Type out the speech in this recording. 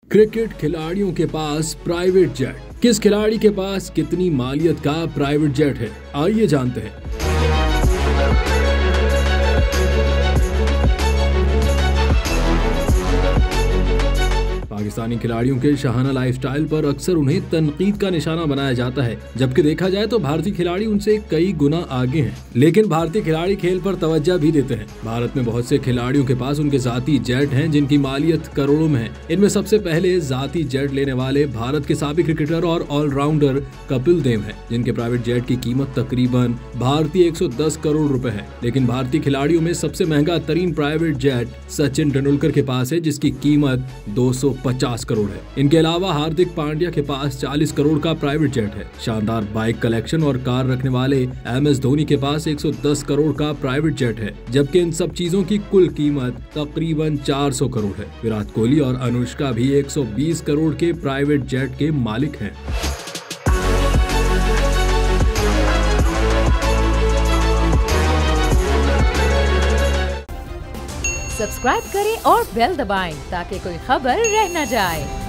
Cricket खिलाड़ियों के पास private jet. किस खिलाड़ी के पास कितनी मालियत का प्राइवेट जेट है, आइए जानते हैं। पाकिस्तानी खिलाड़ियों के शाहाना लाइफस्टाइल पर अक्सर उन्हें तनकीद का निशाना बनाया जाता है, जबकि देखा जाए तो भारतीय खिलाड़ी उनसे कई गुना आगे हैं। लेकिन भारतीय खिलाड़ी खेल पर तवज्जो भी देते हैं। भारत में बहुत से खिलाड़ियों के पास उनके जाती जेट हैं, जिनकी मालियत करोड़ों में है। इनमें सबसे पहले जाती जेट लेने वाले भारत के साबिक क्रिकेटर और ऑलराउंडर कपिल देव हैं, जिनके प्राइवेट जेट की कीमत तकरीबन भारतीय 110 करोड़ रुपए है। लेकिन भारतीय खिलाड़ियों में सबसे महंगा तरीन प्राइवेट जेट सचिन तेंदुलकर के पास है, जिसकी कीमत 250 करोड़ है। इनके अलावा हार्दिक पांड्या के पास 40 करोड़ का प्राइवेट जेट है। शानदार बाइक कलेक्शन और कार रखने वाले MS धोनी के पास 110 करोड़ का प्राइवेट जेट है, जबकि इन सब चीजों की कुल कीमत तकरीबन 400 करोड़ है। विराट कोहली और अनुष्का भी 120 करोड़ के प्राइवेट जेट के मालिक हैं। सब्सक्राइब करें और बेल दबाएं ताकि कोई खबर रह न जाए।